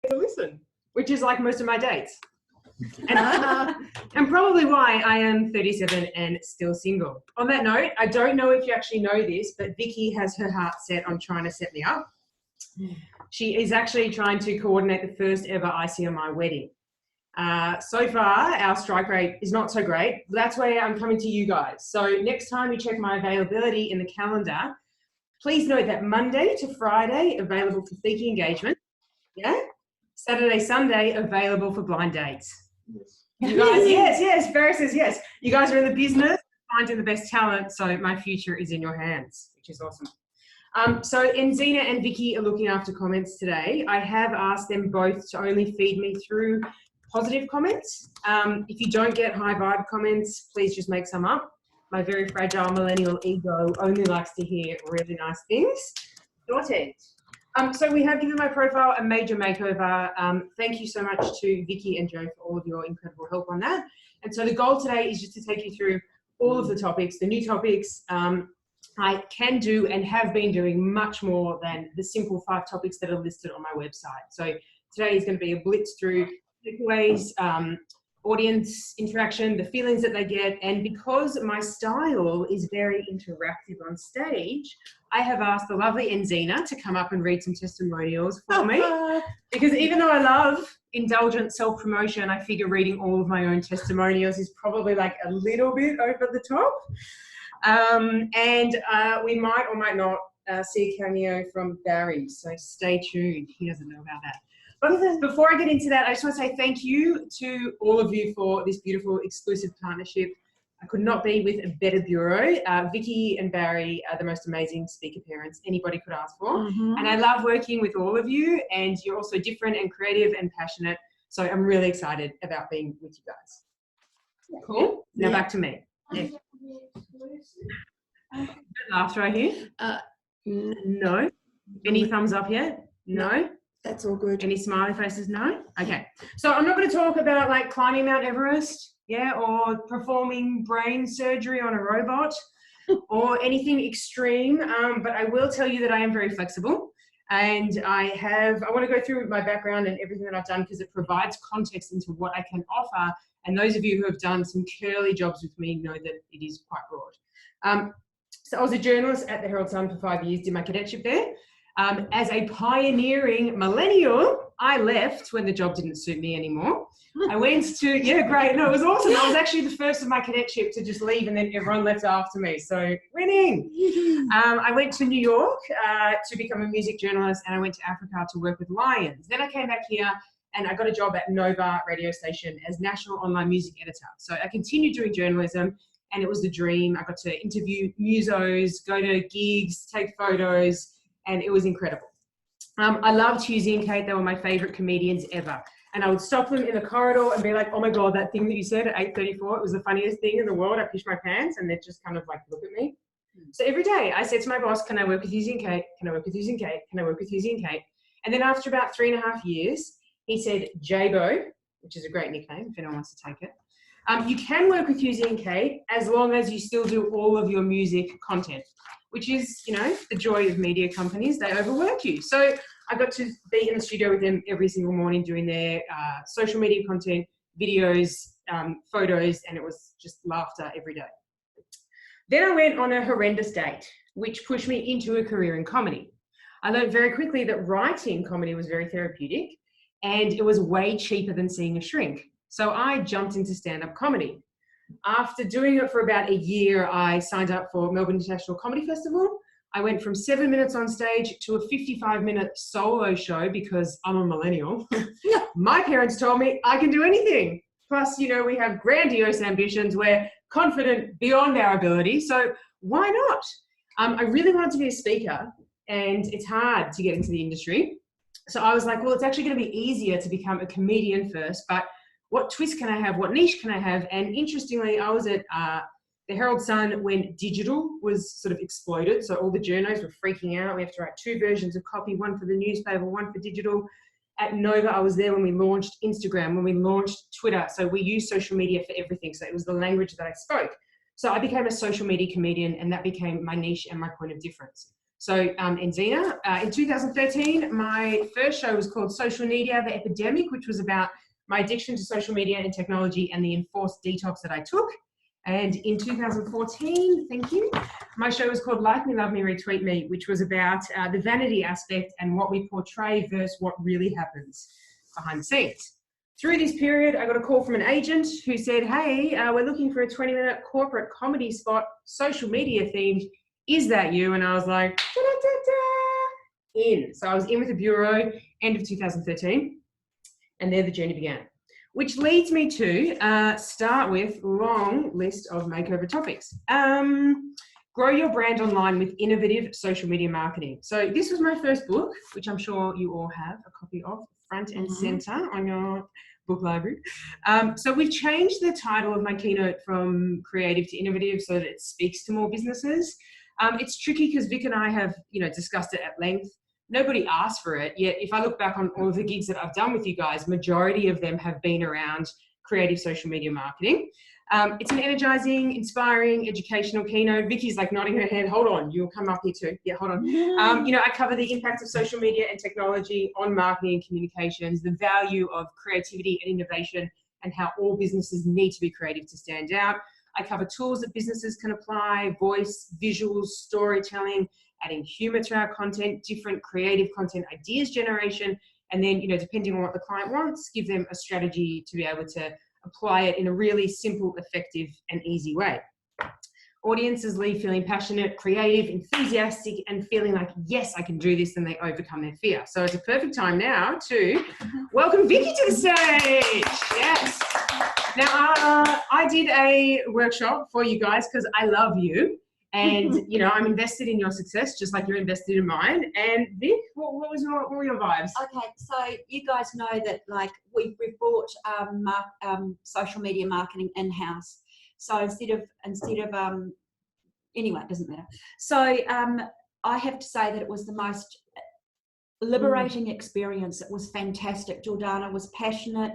to listen, which is like most of my dates. And probably why I am 37 and still single. On that note, I don't know if you actually know this, but Vicky has her heart set on trying to set me up. She is actually trying to coordinate the first ever ICMI wedding. So far, our strike rate is not so great. That's why I'm coming to you guys. So next time you check my availability in the calendar, please note that Monday to Friday, available for speaking engagement. Yeah. Saturday, Sunday, available for blind dates. Yes. You guys, yes, Barry says yes. You guys are in the business, finding the best talent, so my future is in your hands, which is awesome. So Enzina and Vicky are looking after comments today. I have asked them both to only feed me through positive comments. If you don't get high vibe comments, please just make some up. My very fragile millennial ego only likes to hear really nice things. Sorted. So we have given my profile a major makeover. Thank you so much to Vicky and Joe for all of your incredible help on that. And so the goal today is just to take you through all of the topics, the new topics. I can do and have been doing much more than the simple 5 topics that are listed on my website. So today is going to be a blitz through takeaways, audience interaction, the feelings that they get. And because my style is very interactive on stage, I have asked the lovely Enzina to come up and read some testimonials for me. Because even though I love indulgent self-promotion, I figure reading all of my own testimonials is probably like a little bit over the top. We might or might not see a cameo from Barry, so stay tuned. He doesn't know about that. But before I get into that, I just want to say thank you to all of you for this beautiful exclusive partnership. I could not be with a better bureau. Vicky and Barry are the most amazing speaker parents anybody could ask for. And I love working with all of you, and you're also different and creative and passionate. So I'm really excited about being with you guys. Cool? Now back to me. Yeah. Laughs right here? No. Any thumbs up yet? No. That's all good. Any smiley faces? No? Okay. So I'm not going to talk about like climbing Mount Everest, or performing brain surgery on a robot or anything extreme, but I will tell you that I am very flexible, and I want to go through my background and everything that I've done because it provides context into what I can offer, and those of you who have done some curly jobs with me know that it is quite broad. So I was a journalist at the Herald Sun for 5 years, did my cadetship there. As a pioneering millennial, I left when the job didn't suit me anymore. I went to, great, no, it was awesome. I was actually the first of my cadetship to just leave, and then everyone left after me, so winning. I went to New York to become a music journalist, and I went to Africa to work with Lions. Then I came back here, and I got a job at Nova radio station as national online music editor. So I continued doing journalism, and it was the dream. I got to interview musos, go to gigs, take photos, and it was incredible. I loved Hughesy and Kate. They were my favorite comedians ever. And I would stop them in the corridor and be like, oh my God, that thing that you said at 8:34, it was the funniest thing in the world. I pissed my pants, and they'd just kind of like look at me. So every day I said to my boss, can I work with Hughesy and Kate? Can I work with Hughesy and Kate? Can I work with Hughesy and Kate? And then after about 3.5 years, he said, J-Bo, which is a great nickname if anyone wants to take it. You can work with Hughesy and Kate as long as you still do all of your music content, which is, the joy of media companies. They overwork you. So I got to be in the studio with them every single morning doing their social media content, videos, photos, and it was just laughter every day. Then I went on a horrendous date, which pushed me into a career in comedy. I learned very quickly that writing comedy was very therapeutic, and it was way cheaper than seeing a shrink. So I jumped into stand-up comedy. After doing it for about a year, I signed up for Melbourne International Comedy Festival. I went from 7 minutes on stage to a 55-minute solo show because I'm a millennial. My parents told me I can do anything. Plus, we have grandiose ambitions. We're confident beyond our ability. So why not? I really wanted to be a speaker, and it's hard to get into the industry. So I was like, well, it's actually going to be easier to become a comedian first, but what twist can I have? What niche can I have? And interestingly, I was at the Herald Sun when digital was sort of exploded. So all the journos were freaking out. We have to write 2 versions of copy, one for the newspaper, one for digital. At Nova, I was there when we launched Instagram, when we launched Twitter. So we used social media for everything. So it was the language that I spoke. So I became a social media comedian, and that became my niche and my point of difference. So Enzina. In 2013, my first show was called Social Media, the Epidemic, which was about my addiction to social media and technology and the enforced detox that I took. And in 2014, thank you, my show was called Like Me, Love Me, Retweet Me, which was about the vanity aspect and what we portray versus what really happens behind the scenes. Through this period, I got a call from an agent who said, hey, we're looking for a 20-minute corporate comedy spot, social media themed. Is that you? And I was like, da-da-da-da, in. So I was in with the bureau, end of 2013, and there the journey began. Which leads me to start with long list of makeover topics. Grow your brand online with innovative social media marketing. So this was my first book, which I'm sure you all have a copy of, front and center on your book library. So we've changed the title of my keynote from creative to innovative so that it speaks to more businesses. It's tricky because Vic and I have, discussed it at length. Nobody asked for it, yet if I look back on all of the gigs that I've done with you guys, majority of them have been around creative social media marketing. It's an energizing, inspiring, educational keynote. Vicky's like nodding her head. Hold on, you'll come up here too. Yeah, hold on. I cover the impact of social media and technology on marketing and communications, the value of creativity and innovation, and how all businesses need to be creative to stand out. I cover tools that businesses can apply, voice, visuals, storytelling, adding humor to our content, different creative content ideas generation, and then, depending on what the client wants, give them a strategy to be able to apply it in a really simple, effective, and easy way. Audiences leave feeling passionate, creative, enthusiastic, and feeling like, yes, I can do this, and they overcome their fear. So it's a perfect time now to welcome Vicky to the stage. Yes. Now, I did a workshop for you guys because I love you. And, I'm invested in your success, just like you're invested in mine. And Vic, what were your vibes? Okay, so you guys know that, we've brought social media marketing in-house. So instead of anyway, it doesn't matter. So I have to say that it was the most liberating experience. It was fantastic. Jordana was passionate,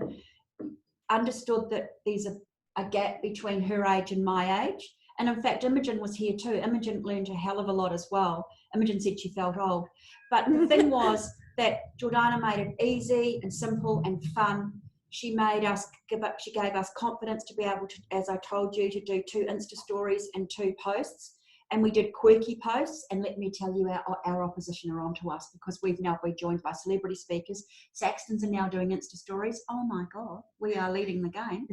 understood that there's a gap between her age and my age. And in fact, Imogen was here too. Imogen learned a hell of a lot as well. Imogen said she felt old. But the thing was that Jordana made it easy and simple and fun. She gave us confidence to be able to, as I told you, to do 2 Insta stories and 2 posts. And we did quirky posts, and let me tell you, our opposition are onto us because we've now been joined by celebrity speakers. Saxtons are now doing Insta stories. Oh my God, we are leading the game.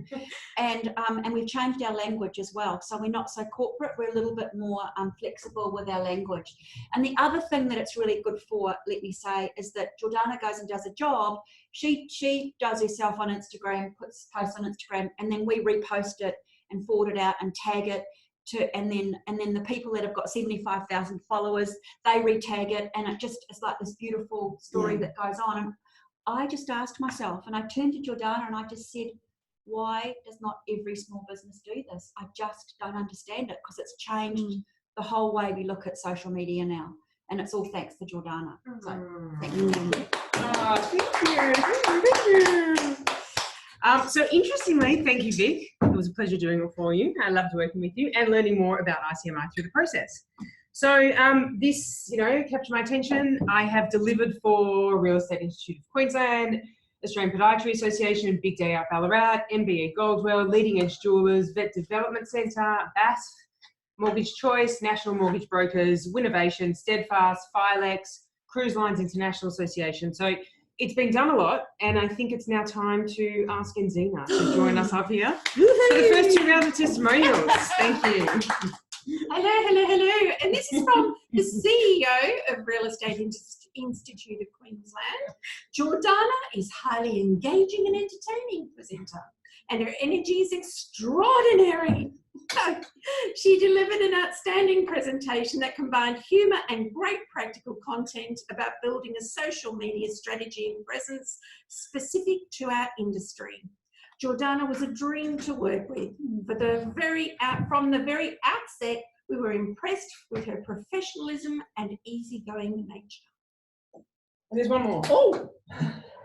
And we've changed our language as well. So we're not so corporate, we're a little bit more flexible with our language. And the other thing that it's really good for, let me say, is that Jordana goes and does a job. She does herself on Instagram, puts posts on Instagram, and then we repost it and forward it out and tag it. And then the people that have got 75,000 followers, they retag it, and it's like this beautiful story that goes on. And I just asked myself, and I turned to Jordana and I just said, why does not every small business do this? I just don't understand it, because it's changed the whole way we look at social media now, and it's all thanks to Jordana. So thank you. Thank you. So interestingly, thank you, Vic. It was a pleasure doing it for you. I loved working with you and learning more about ICMI through the process. So this, captured my attention. I have delivered for Real Estate Institute of Queensland, Australian Podiatry Association, Big Day Out Ballarat, MBA Goldwell, Leading Edge Jewelers, Vet Development Centre, BASF, Mortgage Choice, National Mortgage Brokers, Winnovation, Steadfast, Filex, Cruise Lines International Association. So it's been done a lot, and I think it's now time to ask Enzina to join us up here for the first 2 rounds of testimonials. Thank you. Hello. And this is from the CEO of Real Estate Institute of Queensland. Jordana is highly engaging and entertaining presenter, and her energy is extraordinary. She delivered an outstanding presentation that combined humour and great practical content about building a social media strategy and presence specific to our industry. Jordana was a dream to work with. From the very outset, we were impressed with her professionalism and easygoing nature. There's one more. Oh,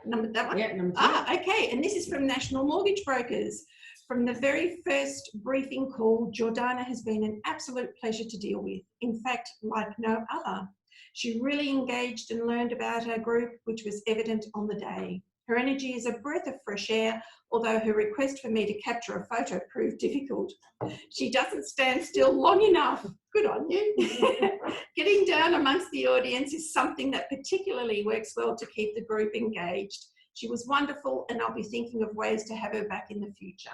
that one? Yeah, number 2. Okay. And this is from National Mortgage Brokers. From the very first briefing call, Jordana has been an absolute pleasure to deal with. In fact, like no other. She really engaged and learned about our group, which was evident on the day. Her energy is a breath of fresh air, although her request for me to capture a photo proved difficult. She doesn't stand still long enough. Good on you. Getting down amongst the audience is something that particularly works well to keep the group engaged. She was wonderful, and I'll be thinking of ways to have her back in the future.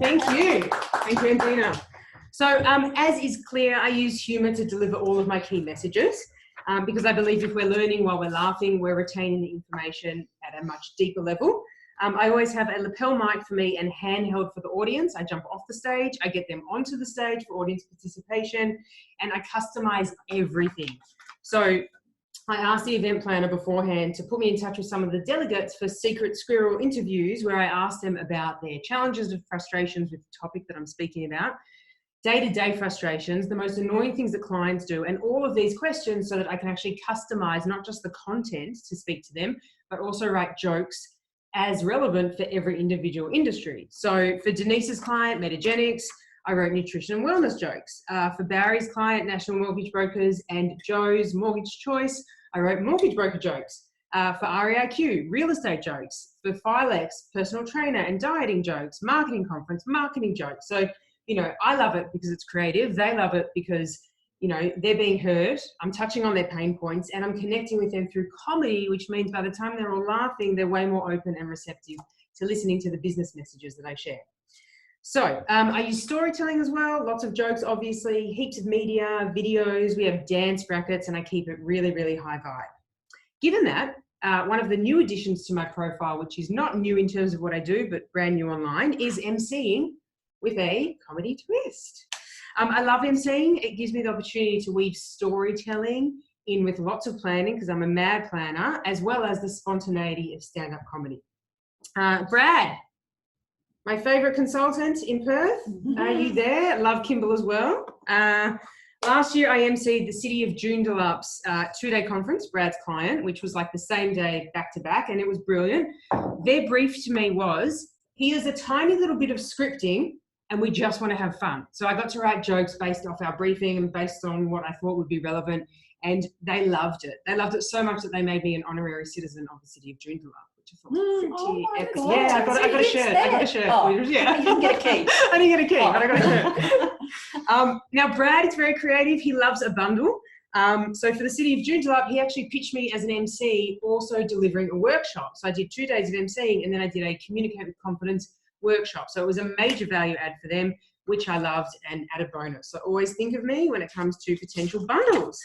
Thank you. Thank you, Andina. So as is clear, I use humour to deliver all of my key messages because I believe if we're learning while we're laughing, we're retaining the information at a much deeper level. I always have a lapel mic for me and handheld for the audience. I jump off the stage, I get them onto the stage for audience participation, and I customise everything. So I asked the event planner beforehand to put me in touch with some of the delegates for secret squirrel interviews where I asked them about their challenges and frustrations with the topic that I'm speaking about, day-to-day frustrations, the most annoying things that clients do, and all of these questions so that I can actually customise not just the content to speak to them, but also write jokes as relevant for every individual industry. So for Denise's client, Metagenics, I wrote nutrition and wellness jokes. For Barry's client, National Mortgage Brokers, and Joe's Mortgage Choice, I wrote mortgage broker jokes. For REIQ, real estate jokes. For Filex, personal trainer and dieting jokes. Marketing conference, marketing jokes. So, you know, I love it because it's creative. They love it because, you know, they're being heard. I'm touching on their pain points and I'm connecting with them through comedy, which means by the time they're all laughing, they're way more open and receptive to listening to the business messages that I share. So I use storytelling as well, lots of jokes, obviously, heaps of media, videos, we have dance brackets, and I keep it really, really high vibe. Given that, one of the new additions to my profile, which is not new in terms of what I do, but brand new online, is emceeing with a comedy twist. I love emceeing. It gives me the opportunity to weave storytelling in with lots of planning, because I'm a mad planner, as well as the spontaneity of stand-up comedy. Brad, my favourite consultant in Perth. Are you there? Love Kimball as well. Last year I emceed the City of Joondalup's 2-day conference, Brad's client, which was like the same day back to back, and it was brilliant. Their brief to me was, here's a tiny little bit of scripting and we just want to have fun. So I got to write jokes based off our briefing and based on what I thought would be relevant, and they loved it. They loved it so much that they made me an honorary citizen of the City of Joondalup. Oh epic. Yeah, I got a shirt. I got a shirt. Oh, yeah. you didn't get a key. I didn't get a key, but I got a shirt. Now, Brad is very creative. He loves a bundle. So for the City of Joondalup, he actually pitched me as an MC, also delivering a workshop. So I did 2 days of MCing, and then I did a Communicate with Confidence workshop. So it was a major value add for them, which I loved, and added bonus. So always think of me when it comes to potential bundles.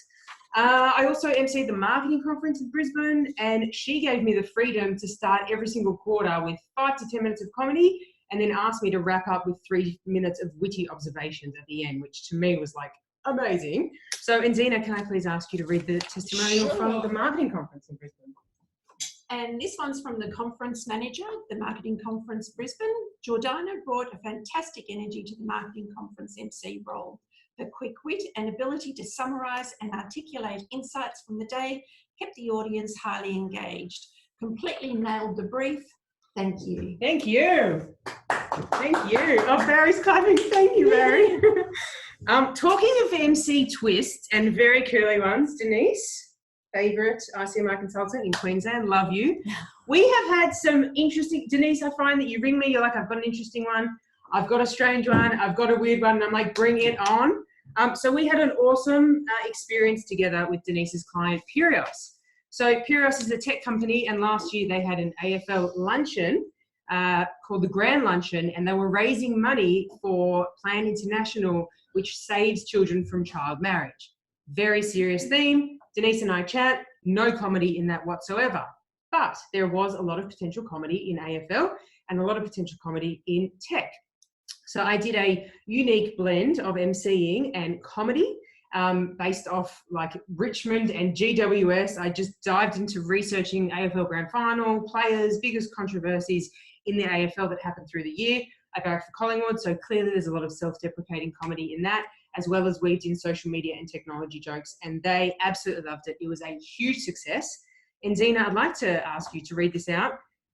I also emceed the marketing conference in Brisbane, and she gave me the freedom to start every single quarter with 5 to 10 minutes of comedy, and then asked me to wrap up with 3 minutes of witty observations at the end, which to me was like amazing. So, Andina, can I please ask you to read the testimonial from the marketing conference in Brisbane? And this one's from the conference manager, the marketing conference Brisbane. Jordana brought a fantastic energy to the marketing conference MC role. Her quick wit and ability to summarise and articulate insights from the day kept the audience highly engaged. Completely nailed the brief. Thank you. Thank you. Thank you. Oh, Barry's clapping. Thank you, Barry. Talking of MC twists and very curly ones, Denise, favourite ICMI consultant in Queensland, love you. We have had some interesting, Denise, I find that you ring me, you're like, I've got an interesting one, I've got a strange one, I've got a weird one, and I'm like, bring it on. So we had an awesome experience together with Denise's client, Purios. So Purios is a tech company, and last year they had an AFL luncheon called the Grand Luncheon, and they were raising money for Plan International, which saves children from child marriage. Very serious theme. Denise and I chat, no comedy in that whatsoever. But there was a lot of potential comedy in AFL and a lot of potential comedy in tech. So I did a unique blend of MCing and comedy based off like Richmond and GWS. I just dived into researching AFL Grand Final, players, biggest controversies in the AFL that happened through the year. I barracked for Collingwood, so clearly there's a lot of self-deprecating comedy in that, as well as weaved in social media and technology jokes, and they absolutely loved it. It was a huge success. And Dina, I'd like to ask you to read this out.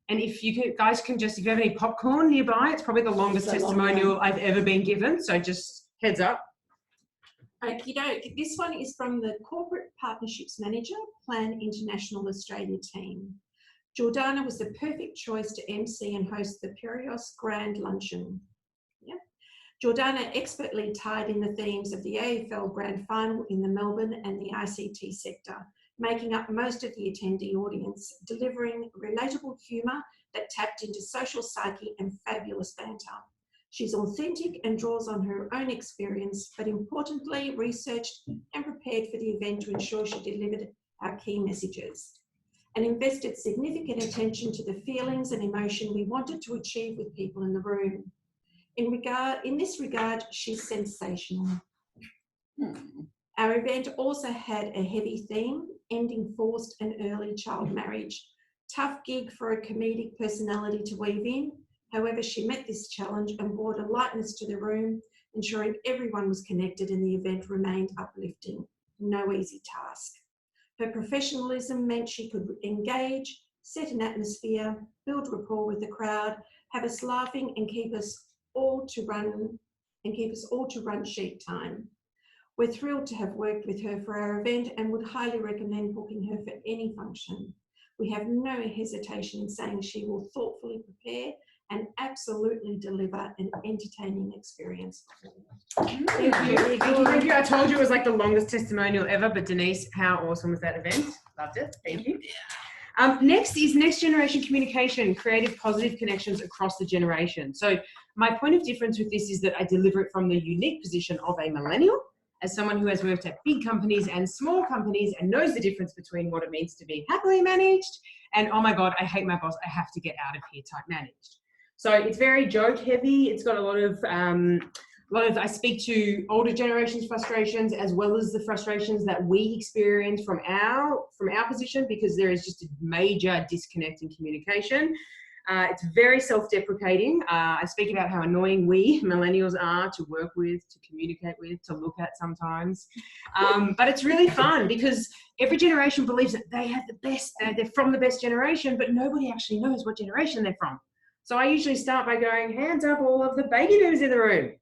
And if you guys can just, if you have any popcorn nearby, it's probably the longest testimonial I've ever been given, so just heads up. Okie doke. This one is from the Corporate Partnerships Manager, Plan International Australia team. Jordana was the perfect choice to MC and host the Perios Grand Luncheon. Yep. Jordana expertly tied in the themes of the AFL Grand Final in the Melbourne and the ICT sector, making up most of the attendee audience, delivering relatable humour that tapped into social psyche and fabulous banter. She's authentic and draws on her own experience, but importantly researched and prepared for the event to ensure she delivered our key messages and invested significant attention to the feelings and emotion we wanted to achieve with people in the room. In this regard, she's sensational. Our event also had a heavy theme, ending forced and early child marriage. Tough gig for a comedic personality to weave in. However, she met this challenge and brought a lightness to the room, ensuring everyone was connected and the event remained uplifting. No easy task. Her professionalism meant she could engage, set an atmosphere, build rapport with the crowd, have us laughing and keep us all to run sheet time. We're thrilled to have worked with her for our event and would highly recommend booking her for any function. We have no hesitation in saying she will thoughtfully prepare and absolutely deliver an entertaining experience. Thank you. Thank you. I told you it was like the longest testimonial ever, but Denise, how awesome was that event? Loved it. Thank you. Next is next generation communication, creative, positive connections across the generation. So my point of difference with this is that I deliver it from the unique position of a millennial, as someone who has worked at big companies and small companies and knows the difference between what it means to be happily managed and, oh my God, I hate my boss, I have to get out of here type managed. So it's very joke heavy. It's got a lot of, I speak to older generations' frustrations as well as the frustrations that we experience from our position, because there is just a major disconnect in communication. It's very self-deprecating. I speak about how annoying we millennials are to work with, to communicate with, to look at sometimes. But it's really fun because every generation believes that they have the best, they're from the best generation, but nobody actually knows what generation they're from. So I usually start by going, hands up all of the baby boomers in the room.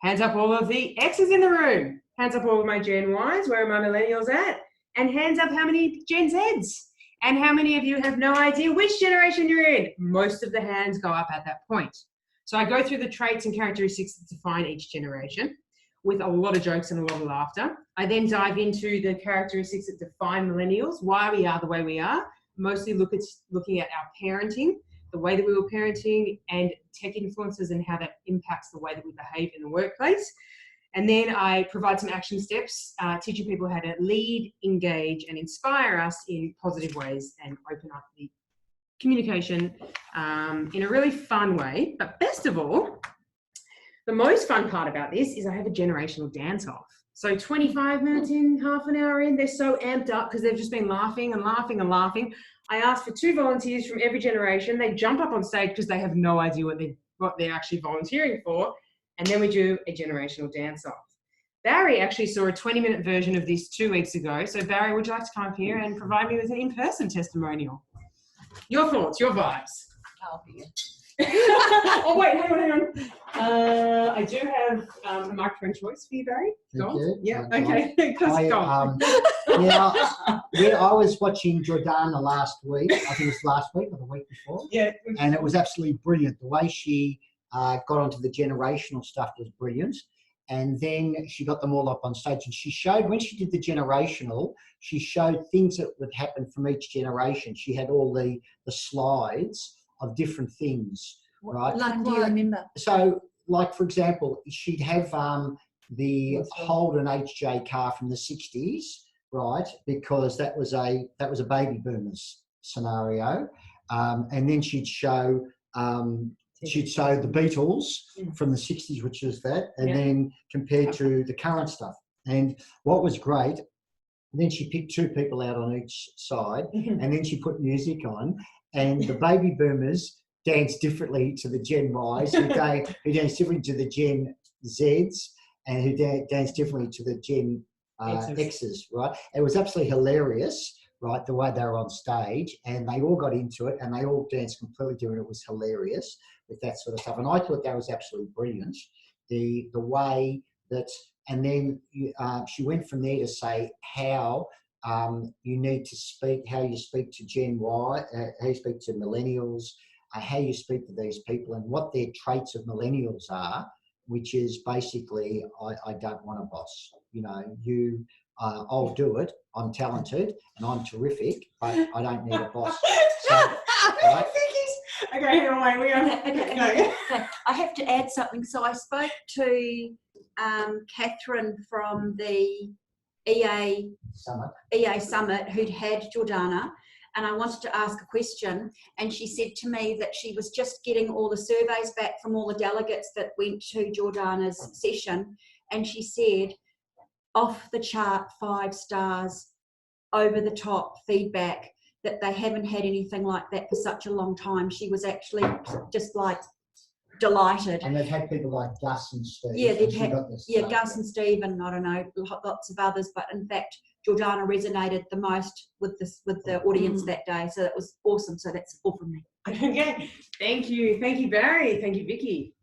Hands up all of the X's in the room. Hands up all of my Gen Ys, where are my millennials at? And hands up how many Gen Zs? And how many of you have no idea which generation you're in? Most of the hands go up at that point. So I go through the traits and characteristics that define each generation with a lot of jokes and a lot of laughter. I then dive into the characteristics that define millennials, why we are the way we are, mostly looking at our parenting, the way that we were parenting and tech influences and how that impacts the way that we behave in the workplace. And then I provide some action steps, teaching people how to lead, engage, and inspire us in positive ways and open up the communication in a really fun way. But best of all, the most fun part about this is I have a generational dance-off. So 25 minutes in, half an hour in, they're so amped up because they've just been laughing and laughing and laughing. I ask for 2 volunteers from every generation. They jump up on stage because they have no idea what they're actually volunteering for. And then we do a generational dance-off. Barry actually saw a 20-minute version of this 2 weeks ago. So Barry, would you like to come up here and provide me with an in-person testimonial? Your thoughts, your vibes. I'll be Oh, wait, hang on. I do have a microphone choice for you, Barry. Thank you. Yeah, okay. I was watching Jordana last week. I think it was last week or the week before. Yeah. And it was absolutely brilliant. The way she got onto the generational stuff was brilliant. And then she got them all up on stage and she showed, when she did the generational, she showed things that would happen from each generation. She had all the slides of different things, right? Like, do you remember? So, like, for example, she'd have the Holden HJ car from the 60s, right? Because that was a baby boomers scenario. And then she'd show the Beatles from the 60s, which is that, and then compared to the current stuff. And what was great, then she picked 2 people out on each side, and then she put music on, and the baby boomers danced differently to the Gen Ys, who danced differently to the Gen Zs, and who danced differently to the Gen Xs, right? It was absolutely hilarious, right, the way they were on stage, and they all got into it, and they all danced completely different. It was hilarious with that sort of stuff, and I thought that was absolutely brilliant. The way that, And then she went from there to say how you need to speak, how you speak to Gen Y, how you speak to millennials, how you speak to these people and what their traits of millennials are, which is basically, I don't want a boss. You know, I'll do it. I'm talented and I'm terrific, but I don't need a boss. So, right? Okay, hang on, wait, we are. Okay. I have to add something. So I spoke to Catherine from the EA Summit who'd had Jordana, and I wanted to ask a question, and she said to me that she was just getting all the surveys back from all the delegates that went to Jordana's session, and she said off the chart 5 stars, over the top feedback, that they haven't had anything like that for such a long time. She was actually just like delighted. And they've had people like Gus and Steve. Yeah, they've had Gus Gus and Steve, and I don't know, lots of others. But in fact, Jordana resonated the most with the audience that day. So that was awesome. So that's all from me. Okay, thank you, Barry, thank you, Vicky.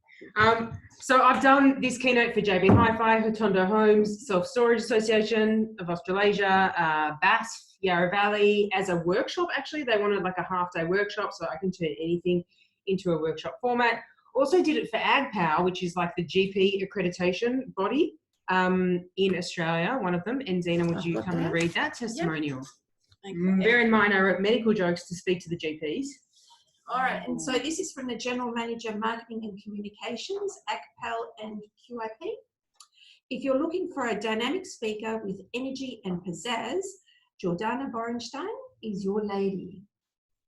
So I've done this keynote for JB Hi-Fi, Hotondo Homes, Self Storage Association of Australasia, BASF, Yarra Valley, as a workshop. Actually, they wanted like a half-day workshop, so I can turn anything into a workshop format. Also did it for AgPower, which is like the GP accreditation body in Australia, one of them. And Zena, would you come and read that testimonial? Yep. Bear in mind, I wrote medical jokes to speak to the GPs. All right, and so this is from the General Manager, Marketing and Communications, ACPAL and QIP. If you're looking for a dynamic speaker with energy and pizzazz, Jordana Borensztajn is your lady.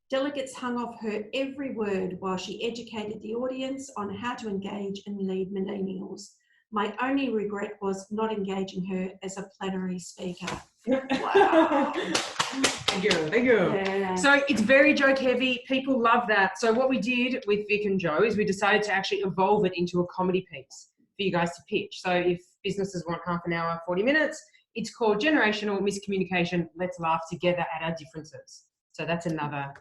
Delegates hung off her every word while she educated the audience on how to engage and lead millennials. My only regret was not engaging her as a plenary speaker. Wow. Thank you. Yeah. So it's very joke heavy. People love that. So what we did with Vic and Joe is we decided to actually evolve it into a comedy piece for you guys to pitch. So if businesses want half an hour, 40 minutes, it's called Generational Miscommunication. Let's laugh together at our differences. So that's another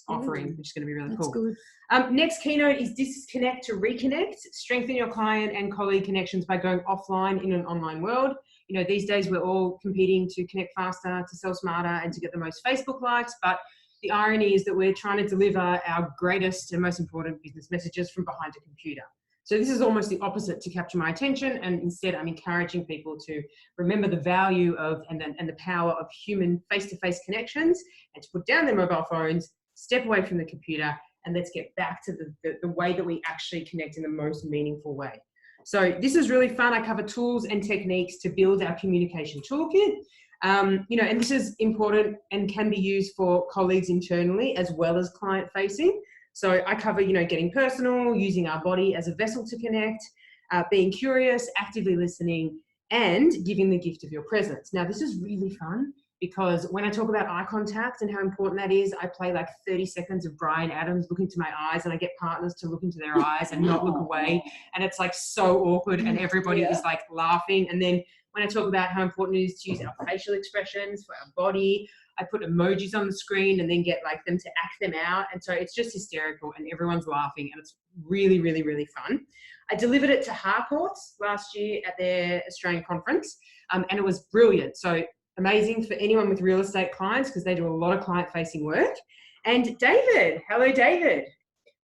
offering, which is going to be really cool. Good. Next keynote is Disconnect to Reconnect. Strengthen your client and colleague connections by going offline in an online world. You know, these days we're all competing to connect faster, to sell smarter, and to get the most Facebook likes. But the irony is that we're trying to deliver our greatest and most important business messages from behind a computer. So this is almost the opposite to capture my attention, and instead I'm encouraging people to remember the value of and the power of human face-to-face connections, and to put down their mobile phones, step away from the computer, and let's get back to the way that we actually connect in the most meaningful way. So this is really fun. I cover tools and techniques to build our communication toolkit. You know, and this is important and can be used for colleagues internally as well as client-facing. So I cover, you know, getting personal, using our body as a vessel to connect, being curious, actively listening, and giving the gift of your presence. Now, this is really fun because when I talk about eye contact and how important that is, I play like 30 seconds of Bryan Adams, look into my eyes, and I get partners to look into their eyes and not look away. And it's like so awkward, and everybody is like laughing. And then when I talk about how important it is to use our facial expressions for our body, I put emojis on the screen and then get like them to act them out. And so it's just hysterical and everyone's laughing, and it's really, really, really fun. I delivered it to Harcourt last year at their Australian conference, and it was brilliant. So amazing for anyone with real estate clients because they do a lot of client-facing work. And David, hello, David.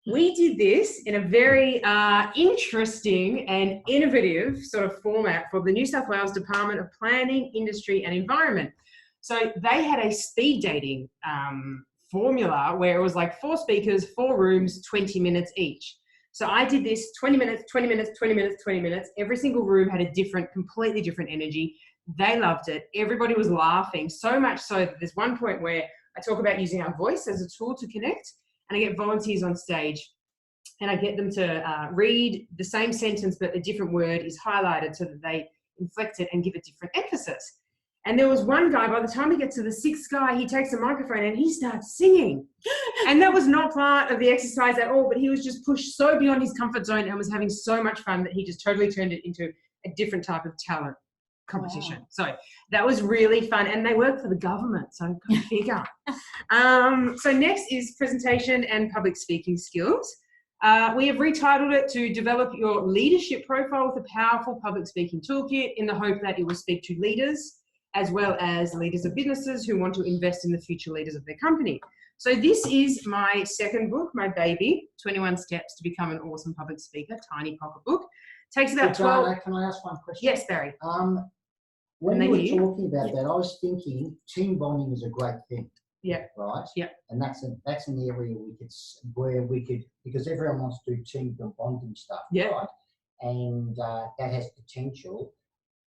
We did this in a very interesting and innovative sort of format for the New South Wales Department of Planning, Industry and Environment. So they had a speed dating formula where it was like 4 speakers, 4 rooms, 20 minutes each. So I did this 20 minutes, 20 minutes, 20 minutes, 20 minutes. Every single room had a different, completely different energy. They loved it. Everybody was laughing, so much so that there's one point where I talk about using our voice as a tool to connect, and I get volunteers on stage and I get them to read the same sentence, but a different word is highlighted so that they inflect it and give a different emphasis. And there was one guy, by the time he gets to the 6th guy, he takes a microphone and he starts singing. And that was not part of the exercise at all, but he was just pushed so beyond his comfort zone and was having so much fun that he just totally turned it into a different type of talent competition. Wow. So that was really fun. And they work for the government, so go figure. So next is presentation and public speaking skills. We have retitled it to develop your leadership profile with a powerful public speaking toolkit in the hope that it will speak to leaders as well as leaders of businesses who want to invest in the future leaders of their company. So this is my second book, my baby, 21 Steps to Become an Awesome Public Speaker, tiny pocket book. Takes about 12... Jordana, can I ask one question? Yes, Barry. When you were talking about that, I was thinking team bonding is a great thing. Yeah. Right. Yeah. And that's an area where we could because everyone wants to do team bonding stuff. Yeah. Right. And that has potential.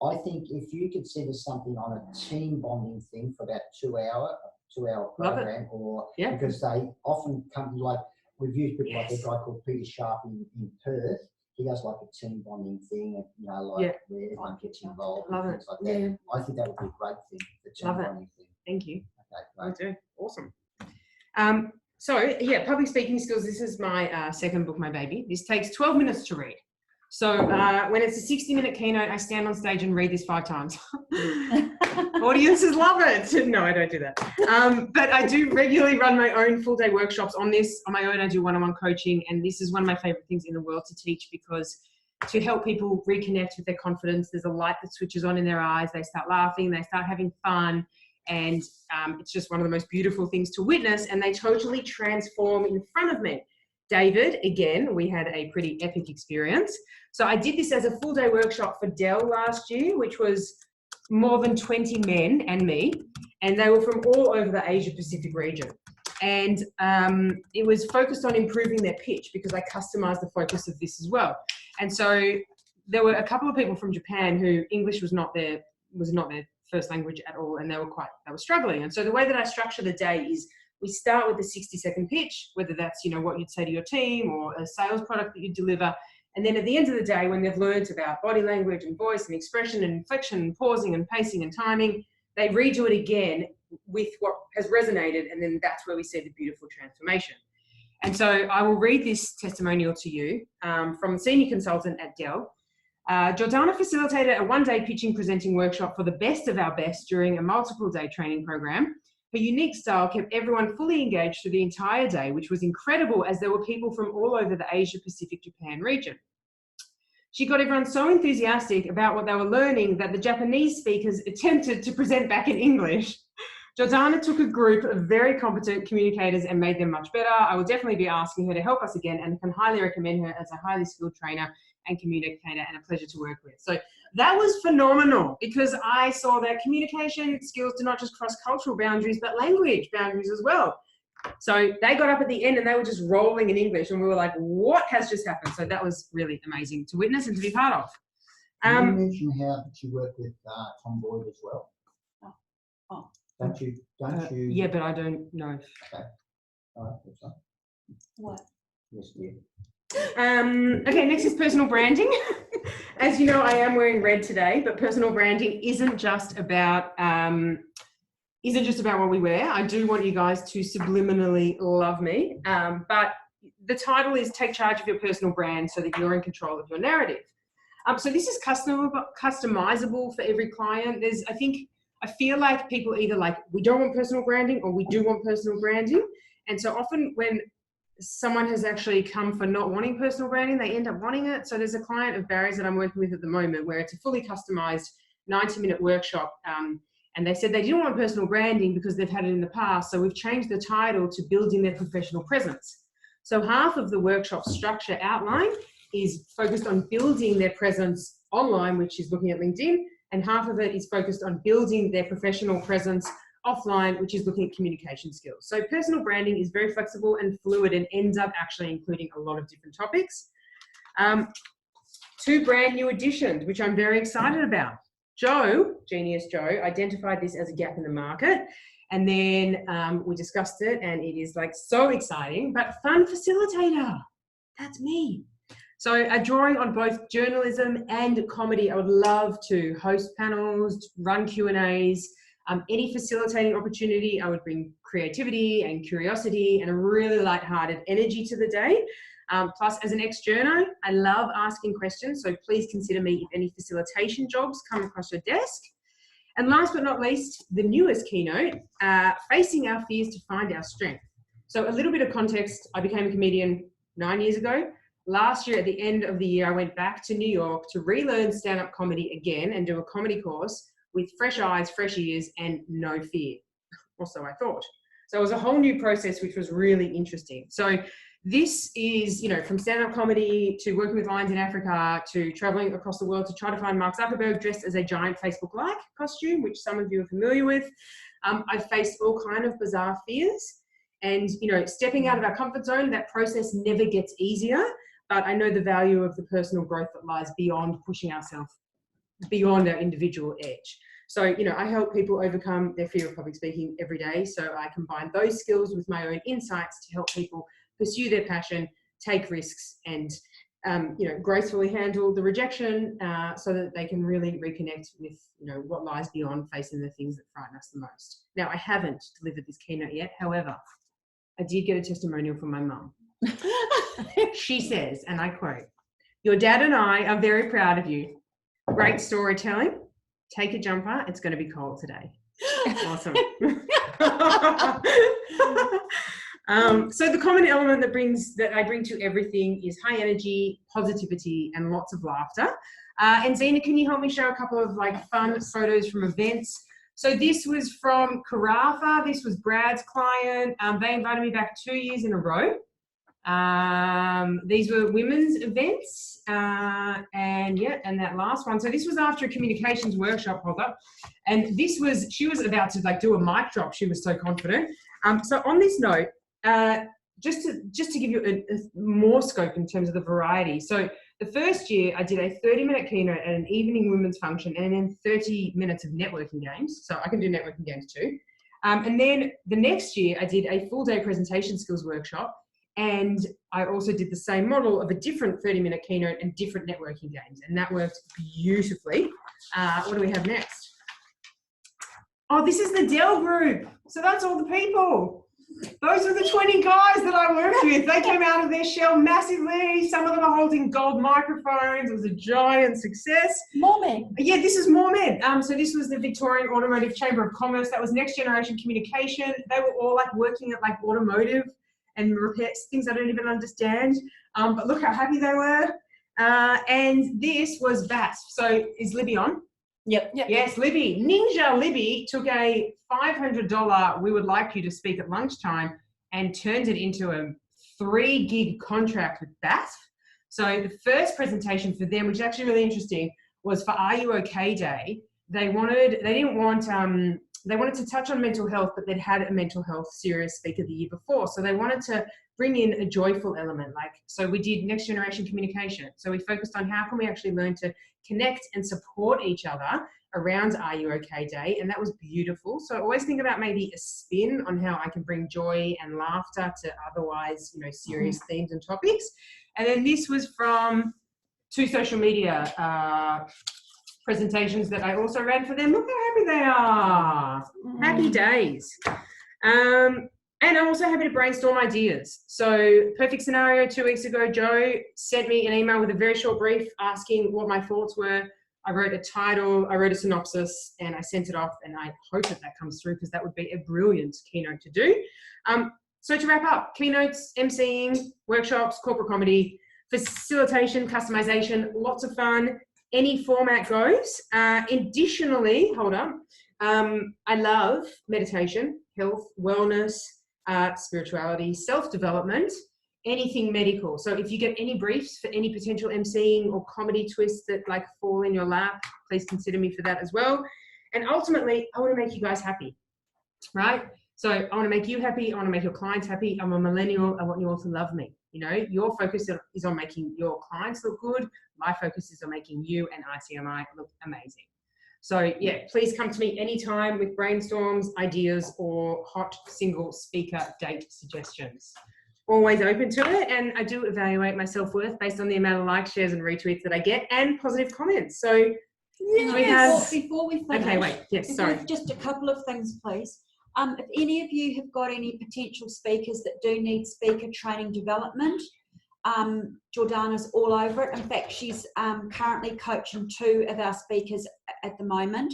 I think if you could set us something on a team bonding thing for about 2 hour program, or because they often come like we've used people like a guy called Peter Sharp in Perth. He does like a team bonding thing, and where everyone gets involved and things like that. Yeah. I think that would be a great thing, the team bonding thing. Thank you. Okay, great. I do. Awesome. So public speaking skills. This is my second book, my baby. This takes 12 minutes to read. So when it's a 60-minute keynote, I stand on stage and read this 5 times. Audiences love it. No, I don't do that. But I do regularly run my own full-day workshops on this. On my own, I do one-on-one coaching, and this is one of my favorite things in the world to teach because to help people reconnect with their confidence, there's a light that switches on in their eyes. They start laughing, they start having fun, and it's just one of the most beautiful things to witness, and they totally transform in front of me. David, again, we had a pretty epic experience. So I did this as a full-day workshop for Dell last year, which was more than 20 men and me, and they were from all over the Asia-Pacific region. And it was focused on improving their pitch because I customized the focus of this as well. And so there were a couple of people from Japan who English was not their first language at all, and they were struggling. And so the way that I structure the day is we start with the 60-second pitch, whether that's what you'd say to your team or a sales product that you deliver. And then at the end of the day, when they've learned about body language and voice and expression and inflection and pausing and pacing and timing, they redo it again with what has resonated, and then that's where we see the beautiful transformation. And so I will read this testimonial to you from a senior consultant at Dell. Jordana facilitated a one-day pitching presenting workshop for the best of our best during a multiple-day training program. Her unique style kept everyone fully engaged through the entire day, which was incredible as there were people from all over the Asia-Pacific Japan region. She got everyone so enthusiastic about what they were learning that the Japanese speakers attempted to present back in English. Jordana took a group of very competent communicators and made them much better. I will definitely be asking her to help us again and can highly recommend her as a highly skilled trainer and communicator and a pleasure to work with. So that was phenomenal because I saw that communication skills do not just cross cultural boundaries, but language boundaries as well. So they got up at the end and they were just rolling in English and we were like, what has just happened? So that was really amazing to witness and to be part of. You mentioned how you work with Tom Boyd as well. Oh. Don't you? Yeah, but I don't know. Okay. All right. That's fine. What? Yes, dear. Okay, next is personal branding. As you know, I am wearing red today, but personal branding isn't just about what we wear. I do want you guys to subliminally love me, but the title is Take Charge of Your Personal Brand so that you're in control of your narrative. So this is customizable for every client. I feel like people either we don't want personal branding or we do want personal branding. And so often when someone has actually come for not wanting personal branding, they end up wanting it. So there's a client of Barry's that I'm working with at the moment where it's a fully customized 90-minute workshop. And they said they didn't want personal branding because they've had it in the past. So we've changed the title to Building Their Professional Presence. So half of the workshop structure outline is focused on building their presence online, which is looking at LinkedIn, and half of it is focused on building their professional presence offline, which is looking at communication skills. So personal branding is very flexible and fluid and ends up actually including a lot of different topics. 2 brand new additions, which I'm very excited about. Genius Joe, identified this as a gap in the market. And then we discussed it and it is so exciting, but fun facilitator. That's me. So drawing on both journalism and comedy, I would love to host panels, run Q&As, any facilitating opportunity. I would bring creativity and curiosity and a really lighthearted energy to the day. Plus, as an ex-journo, I love asking questions. So please consider me if any facilitation jobs come across your desk. And last but not least, the newest keynote, facing our fears to find our strength. So a little bit of context, I became a comedian 9 years ago. Last year, at the end of the year, I went back to New York to relearn stand-up comedy again and do a comedy course with fresh eyes, fresh ears, and no fear. Or so I thought. So it was a whole new process, which was really interesting. So this is, you know, from stand-up comedy to working with lions in Africa to traveling across the world to try to find Mark Zuckerberg dressed as a giant Facebook-like costume, which some of you are familiar with. I've faced all kind of bizarre fears. And, you know, stepping out of our comfort zone, that process never gets easier. But I know the value of the personal growth that lies beyond pushing ourselves beyond our individual edge. So, you know, I help people overcome their fear of public speaking every day. So I combine those skills with my own insights to help people pursue their passion, take risks, and, you know, gracefully handle the rejection so that they can really reconnect with, you know, what lies beyond facing the things that frighten us the most. Now, I haven't delivered this keynote yet. However, I did get a testimonial from my mum. She says, and I quote, "Your dad and I are very proud of you. Great storytelling. Take a jumper. It's going to be cold today." Awesome. So the common element that I bring to everything is high energy, positivity, and lots of laughter. And Zena, can you help me show a couple of like fun photos from events? So this was from Carafa. This was Brad's client. They invited me back 2 years in a row. These were women's events, and that last one. So this was after a communications workshop, hold up. And she was about to like do a mic drop. She was so confident. So on this note, just to give you a more scope in terms of the variety. So the first year I did a 30-minute keynote at an evening women's function and then 30 minutes of networking games. So I can do networking games too. And then the next year I did a full day presentation skills workshop. And I also did the same model of a different 30-minute keynote and different networking games. And that worked beautifully. What do we have next? Oh, this is the Dell group. So that's all the people. Those are the 20 guys that I worked with. They came out of their shell massively. Some of them are holding gold microphones. It was a giant success. More men. Yeah, this is more men. So this was the Victorian Automotive Chamber of Commerce. That was next generation communication. They were all like working at like automotive and repair things I don't even understand. But look how happy they were. And this was VASP. So is Libby on? Yep. Yes, Libby. Ninja Libby took a $500 "we would like you to speak at lunchtime" and turned it into a 3-gig contract with BASF. So the first presentation for them, which is actually really interesting, was for Are You OK Day. They wanted to touch on mental health, but they'd had a mental health serious speaker the year before. So they wanted to bring in a joyful element. So we did next generation communication. So we focused on how can we actually learn to connect and support each other around Are You OK Day. And that was beautiful. So I always think about maybe a spin on how I can bring joy and laughter to otherwise, you know, serious themes and topics. And then this was from 2 social media presentations that I also ran for them. Look how happy they are. Happy days. And I'm also happy to brainstorm ideas. So perfect scenario, 2 weeks ago, Joe sent me an email with a very short brief asking what my thoughts were. I wrote a title, I wrote a synopsis, and I sent it off, and I hope that comes through because that would be a brilliant keynote to do. So to wrap up, keynotes, MCing, workshops, corporate comedy, facilitation, customization, lots of fun. Any format goes. Additionally, hold on, I love meditation, health, wellness, spirituality, self-development, anything medical. So if you get any briefs for any potential MCing or comedy twists that like fall in your lap, please consider me for that as well. And ultimately, I want to make you guys happy, right? So I want to make you happy. I want to make your clients happy. I'm a millennial. I want you all to love me. You know, your focus is on making your clients look good. My focus is on making you and ICMI look amazing. So yeah, please come to me anytime with brainstorms, ideas, or hot single speaker date suggestions. Always open to it, and I do evaluate my self-worth based on the amount of likes, shares, and retweets that I get, and positive comments. So Yes. we have. Before we finish, Okay, wait. Yes, sorry. just a couple of things, please. If any of you have got any potential speakers that do need speaker training development, Jordana's all over it. In fact, she's currently coaching 2 of our speakers at the moment.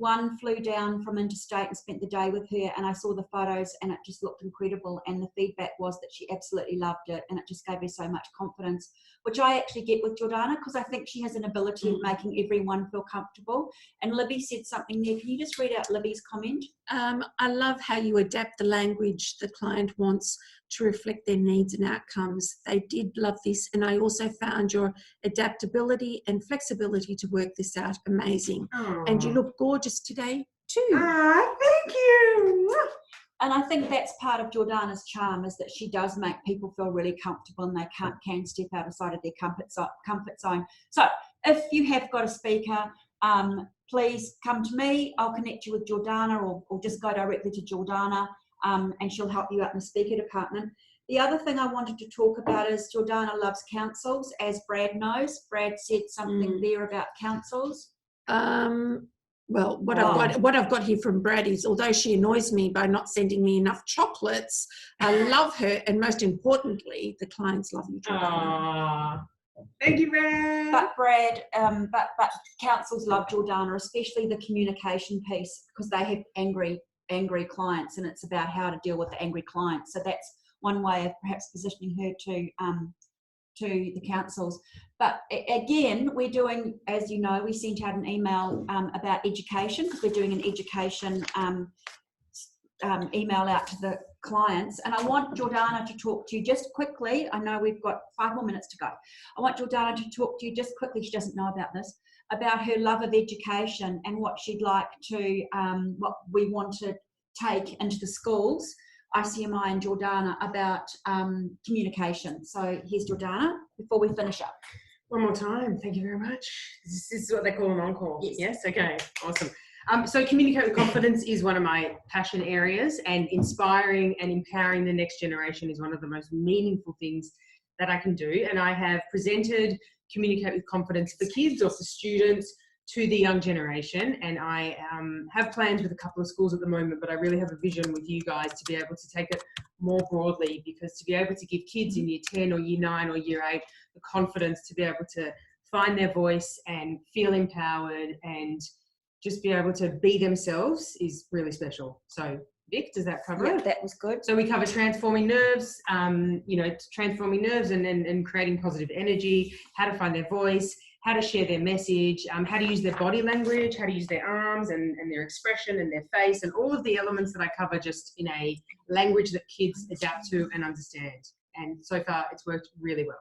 One flew down from interstate and spent the day with her, and I saw the photos and it just looked incredible, and the feedback was that she absolutely loved it, and it just gave her so much confidence, which I actually get with Jordana, because I think she has an ability of making everyone feel comfortable. And Libby said something there. Can you just read out Libby's comment? I love how you adapt the language the client wants to reflect their needs and outcomes. They did love this, and I also found your adaptability and flexibility to work this out amazing. And you look gorgeous today too. Thank you. And I think that's part of Jordana's charm, is that she does make people feel really comfortable, and they can step outside of their comfort zone. So if you have got a speaker, please come to me. I'll connect you with Jordana, or just go directly to Jordana, and she'll help you out in the speaker department. The other thing I wanted to talk about is Jordana loves councils, as Brad knows. Brad said something there about councils. Well, what I've got here from Brad is, although she annoys me by not sending me enough chocolates, I love her, and most importantly, the clients love you, Jordana. Thank you, Brad. But Brad, but councils love Jordana, especially the communication piece, because they have angry clients, and it's about how to deal with the angry clients. So that's one way of perhaps positioning her to the councils. But again, we're doing, as you know, we sent out an email about education, because we're doing an education email out to the clients. And I want Jordana to talk to you just quickly. I know we've got 5 more minutes to go. I want Jordana to talk to you just quickly, she doesn't know about this, about her love of education and what she'd like to, what we want to take into the schools, ICMI and Jordana, about communication. So here's Jordana before we finish up. One more time. Thank you very much. This is what they call an encore. Yes? Okay. Awesome. So communicate with confidence is one of my passion areas, and inspiring and empowering the next generation is one of the most meaningful things that I can do. And I have presented communicate with confidence for kids or for students to the young generation. And I have plans with a couple of schools at the moment, but I really have a vision with you guys to be able to take it more broadly, because to be able to give kids in year 10 or year 9 or year 8 the confidence to be able to find their voice and feel empowered and just be able to be themselves is really special. So Vic, does that cover it? That was good. So we cover transforming nerves, transforming nerves and creating positive energy, how to find their voice, how to share their message, how to use their body language, how to use their arms and their expression and their face, and all of the elements that I cover just in a language that kids adapt to and understand. And so far it's worked really well.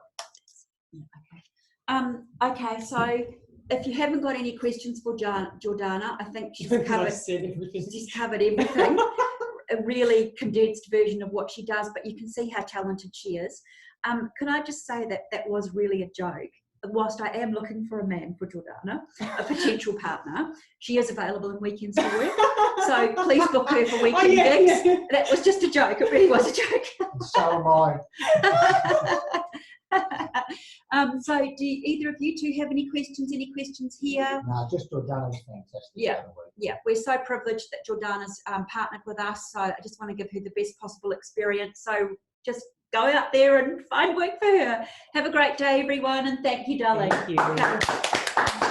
Okay, so if you haven't got any questions for Jordana, I think she's covered everything. A really condensed version of what she does, but you can see how talented she is. Can I just say that that was really a joke? Whilst I am looking for a man for Jordana, a potential partner, she is available in weekends for work. So please book her for weekend gigs. That was just a joke. It really was a joke. So am I. So do either of you two have any questions? Any questions here? No, just Jordana's fantastic. Yeah, we're so privileged that Jordana's partnered with us. So I just want to give her the best possible experience. So just go out there and find work for her. Have a great day, everyone, and thank you, darling. Thank you.